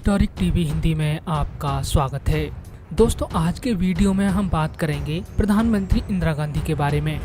Historic TV Hindi में आपका स्वागत है। दोस्तों, आज के वीडियो में हम बात करेंगे प्रधानमंत्री इंदिरा गांधी के बारे में।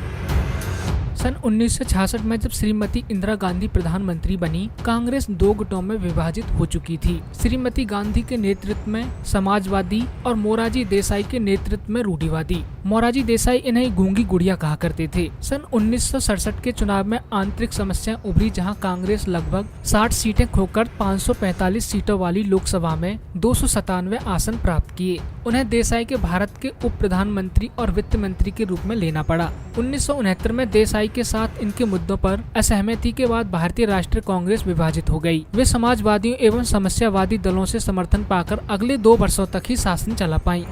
सन 1966 में जब श्रीमती इंदिरा गांधी प्रधानमंत्री बनी, कांग्रेस दो गुटों में विभाजित हो चुकी थी। श्रीमती गांधी के नेतृत्व में समाजवादी और मोरारजी देसाई के नेतृत्व में रूढ़िवादी। मोरारजी देसाई इन्हें गूंगी गुड़िया कहा करते थे। सन 1967 के चुनाव में आंतरिक समस्याएं उभरी, जहां कांग्रेस लगभग 60 सीटें खोकर 545 सीटों वाली लोकसभा में 297 आसन प्राप्त किए। उन्हें देसाई के भारत के उप प्रधानमंत्री और वित्त मंत्री के रूप में लेना पड़ा। 1969 में देसाई के साथ इनके मुद्दों पर असहमति के बाद भारतीय राष्ट्रीय कांग्रेस विभाजित हो गई। वे समाजवादियों एवं समस्यावादी दलों से समर्थन पाकर अगले 2 वर्षों तक ही शासन चला पाई।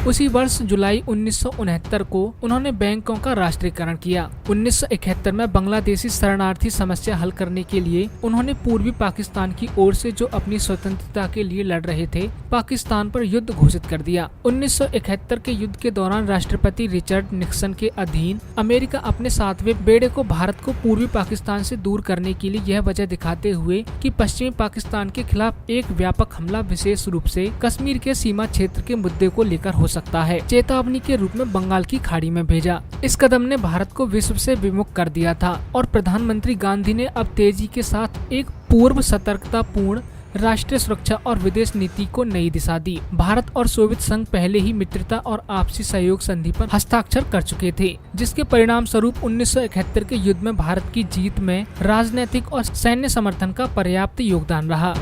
उसी वर्ष जुलाई 1969 को उन्होंने बैंकों का राष्ट्रीयकरण किया। 1971 में बांग्लादेशी शरणार्थी समस्या हल करने के लिए उन्होंने पूर्वी पाकिस्तान की ओर से जो अपनी स्वतंत्रता के लिए लड़ रहे थे, पाकिस्तान पर युद्ध घोषित कर दिया। 1971 के युद्ध के दौरान राष्ट्रपति रिचर्ड निक्सन के अधीन अमेरिका अपने 7वें बेड़े को भारत को पूर्वी पाकिस्तान से दूर करने के लिए यह वजह दिखाते हुए कि पश्चिमी पाकिस्तान के खिलाफ एक व्यापक हमला विशेष रूप से कश्मीर के सीमा क्षेत्र के मुद्दे को लेकर हो सकता है, चेतावनी के रूप में बंगाल की खाड़ी में भेजा। इस कदम ने भारत को विश्व से विमुख कर दिया था और प्रधानमंत्री गांधी ने अब तेजी के साथ एक पूर्व सतर्कतापूर्ण राष्ट्रीय सुरक्षा और विदेश नीति को नई दिशा दी। भारत और सोवियत संघ पहले ही मित्रता और आपसी सहयोग संधि पर हस्ताक्षर कर चुके थे, जिसके परिणाम स्वरूप 1971 के युद्ध में भारत की जीत में राजनीतिक और सैन्य समर्थन का पर्याप्त योगदान रहा।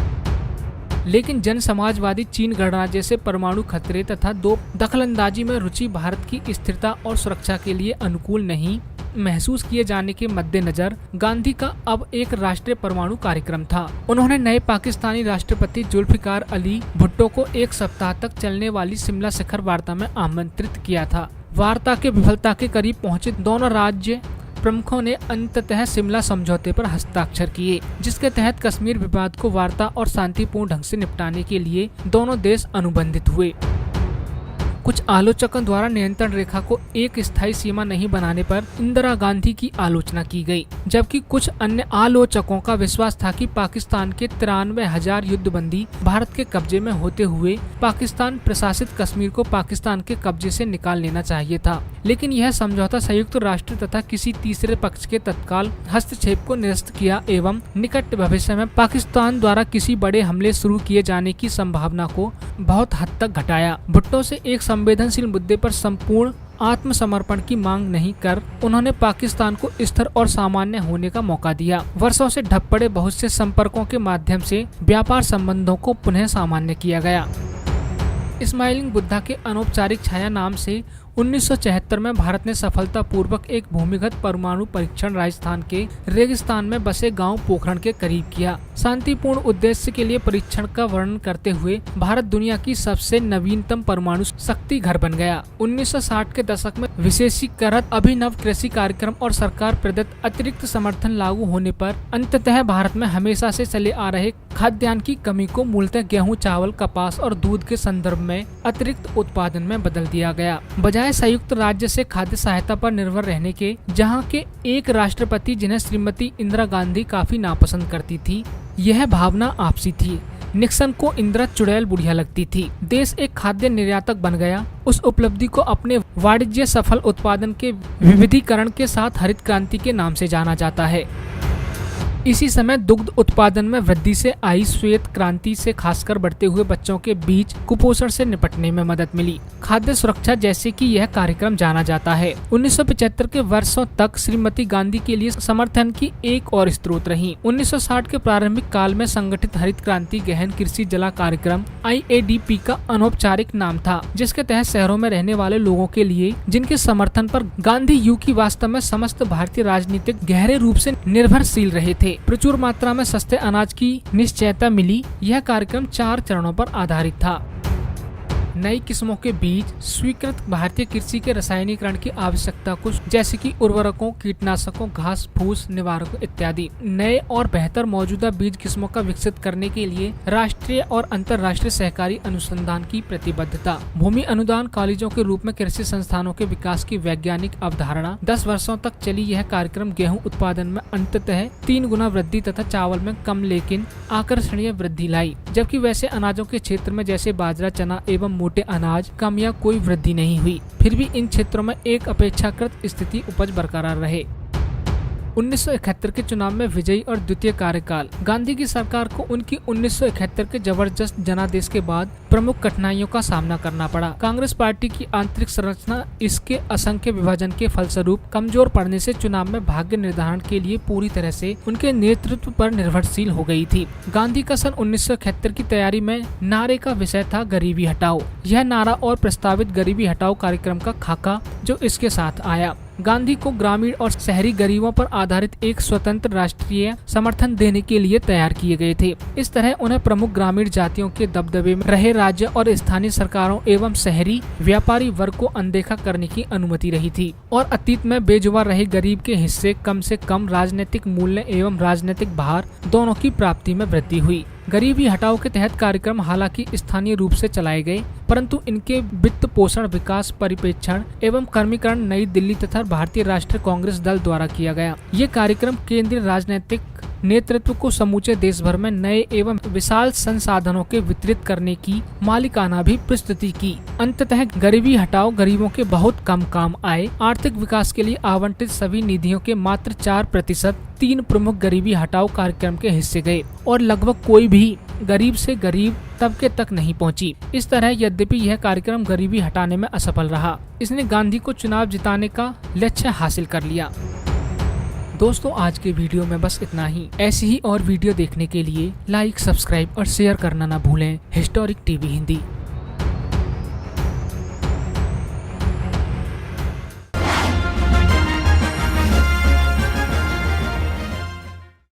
लेकिन जन समाजवादी चीन गणराज्य से परमाणु खतरे तथा दो दखलंदाजी में रुचि भारत की स्थिरता और सुरक्षा के लिए अनुकूल नहीं महसूस किए जाने के मद्देनजर गांधी का अब एक राष्ट्रीय परमाणु कार्यक्रम था। उन्होंने नए पाकिस्तानी राष्ट्रपति जुल्फिकार अली भुट्टो को 1 सप्ताह तक चलने वाली शिमला शिखर वार्ता में आमंत्रित किया था। वार्ता के विफलता के करीब पहुंचे दोनों राज्य प्रमुखों ने अंततः शिमला समझौते पर हस्ताक्षर किए, जिसके तहत कश्मीर विवाद को वार्ता और शांतिपूर्ण ढंग से निपटाने के लिए दोनों देश अनुबंधित हुए। कुछ आलोचकों द्वारा नियंत्रण रेखा को एक स्थायी सीमा नहीं बनाने पर इंदिरा गांधी की आलोचना की गई, जबकि कुछ अन्य आलोचकों का विश्वास था कि पाकिस्तान के 93,000 युद्धबंदी भारत के कब्जे में होते हुए पाकिस्तान प्रशासित कश्मीर को पाकिस्तान के कब्जे से निकाल लेना चाहिए था। लेकिन यह समझौता संयुक्त राष्ट्र तथा किसी तीसरे पक्ष के तत्काल हस्तक्षेप को निरस्त किया एवं निकट भविष्य में पाकिस्तान द्वारा किसी बड़े हमले शुरू किए जाने की संभावना को बहुत हद तक घटाया। भुट्टो से एक संवेदनशील मुद्दे पर संपूर्ण आत्मसमर्पण की मांग नहीं कर उन्होंने पाकिस्तान को स्थिर और सामान्य होने का मौका दिया। वर्षों से ठप पड़े बहुत से संपर्कों के माध्यम से व्यापार संबंधों को पुनः सामान्य किया गया। स्माइलिंग बुद्धा के अनौपचारिक छाया नाम से 1974 में भारत ने सफलतापूर्वक एक भूमिगत परमाणु परीक्षण राजस्थान के रेगिस्तान में बसे गांव पोखरण के करीब किया। शांतिपूर्ण उद्देश्य के लिए परीक्षण का वर्णन करते हुए भारत दुनिया की सबसे नवीनतम परमाणु शक्ति घर बन गया। 1960 के दशक में विशेषीकृत अभिनव कृषि कार्यक्रम और सरकार प्रदत्त अतिरिक्त समर्थन लागू होने पर अंततः भारत में हमेशा से चले आ रहे खाद्यान्न की कमी को मूलतः गेहूं, चावल, कपास और दूध के संदर्भ में अतिरिक्त उत्पादन में बदल दिया गया। बजाय संयुक्त राज्य से खाद्य सहायता पर निर्भर रहने के, जहां के एक राष्ट्रपति जिन्हें श्रीमती इंदिरा गांधी काफी नापसंद करती थी, यह भावना आपसी थी। निक्सन को इंदिरा चुड़ैल बुढ़िया लगती थी। देश एक खाद्य निर्यातक बन गया। उस उपलब्धि को अपने वाणिज्य सफल उत्पादन के विविधीकरण के साथ हरित क्रांति के नाम से जाना जाता है। इसी समय दुग्ध उत्पादन में वृद्धि से आई श्वेत क्रांति से खासकर बढ़ते हुए बच्चों के बीच कुपोषण से निपटने में मदद मिली। खाद्य सुरक्षा जैसे कि यह कार्यक्रम जाना जाता है। 1975 के वर्षों तक श्रीमती गांधी के लिए समर्थन की एक और स्रोत रही। 1960 के प्रारंभिक काल में संगठित हरित क्रांति गहन कृषि जला कार्यक्रम IADP का अनौपचारिक नाम था, जिसके तहत शहरों में रहने वाले लोगों के लिए, जिनके समर्थन पर गांधी युग वास्तव में समस्त भारतीय राजनीतिक गहरे रूप से निर्भरशील रहे थे, प्रचुर मात्रा में सस्ते अनाज की निश्चयता मिली। यह कार्यक्रम 4 चरणों पर आधारित था। नई किस्मों के बीज, स्वीकृत भारतीय कृषि के रसायनीकरण की आवश्यकता को, जैसे कि उर्वरकों, कीटनाशकों, घास फूस निवारकों इत्यादि। नए और बेहतर मौजूदा बीज किस्मों का विकसित करने के लिए राष्ट्रीय और अंतर्राष्ट्रीय सहकारी अनुसंधान की प्रतिबद्धता। भूमि अनुदान कॉलेजों के रूप में कृषि संस्थानों के विकास की वैज्ञानिक अवधारणा। 10 वर्षों तक चली यह कार्यक्रम गेहूं उत्पादन में अंततः 3 गुना वृद्धि तथा चावल में कम लेकिन आकर्षणीय वृद्धि लाई, जबकि वैसे अनाजों के क्षेत्र में जैसे बाजरा, चना एवं मोटे अनाज कम या कोई वृद्धि नहीं हुई। फिर भी इन क्षेत्रों में एक अपेक्षाकृत स्थिति उपज बरकरार रहे। 1971 के चुनाव में विजयी और द्वितीय कार्यकाल। गांधी की सरकार को उनकी 1971 के जबरदस्त जनादेश के बाद प्रमुख कठिनाइयों का सामना करना पड़ा। कांग्रेस पार्टी की आंतरिक संरचना इसके असंख्य विभाजन के फलस्वरूप कमजोर पड़ने से चुनाव में भाग्य निर्धारण के लिए पूरी तरह से उनके नेतृत्व पर निर्भरशील हो गई थी। गांधी का सन 1971 की तैयारी में नारे का विषय था गरीबी हटाओ। यह नारा और प्रस्तावित गरीबी हटाओ कार्यक्रम का खाका जो इसके साथ आया, गांधी को ग्रामीण और शहरी गरीबों पर आधारित एक स्वतंत्र राष्ट्रीय समर्थन देने के लिए तैयार किए गए थे। इस तरह उन्हें प्रमुख ग्रामीण जातियों के दबदबे में रहे राज्य और स्थानीय सरकारों एवं शहरी व्यापारी वर्ग को अनदेखा करने की अनुमति रही थी और अतीत में बेजुबान रहे गरीब के हिस्से कम से कम राजनीतिक मूल्य एवं राजनीतिक भार दोनों की प्राप्ति में वृद्धि हुई। गरीबी हटाओ के तहत कार्यक्रम हालांकि स्थानीय रूप से चलाए गए, परंतु इनके वित्त पोषण, विकास, परिप्रेक्षण एवं कर्मीकरण नई दिल्ली तथा भारतीय राष्ट्रीय कांग्रेस दल द्वारा किया गया। ये कार्यक्रम केंद्रीय राजनीतिक नेतृत्व को समूचे देश भर में नए एवं विशाल संसाधनों के वितरित करने की मालिकाना भी प्रस्तुति की। अंततः गरीबी हटाओ गरीबों के बहुत कम काम आए। आर्थिक विकास के लिए आवंटित सभी निधियों के मात्र 4% 3 प्रमुख गरीबी हटाओ कार्यक्रम के हिस्से गए और लगभग कोई भी गरीब से गरीब तबके तक नहीं पहुंची। इस तरह यद्यपि यह कार्यक्रम गरीबी हटाने में असफल रहा, इसने गांधी को चुनाव जिताने का लक्ष्य हासिल कर लिया। दोस्तों आज के वीडियो में बस इतना ही। ऐसी ही और वीडियो देखने के लिए लाइक, सब्सक्राइब और शेयर करना ना भूलें। Historic TV Hindi.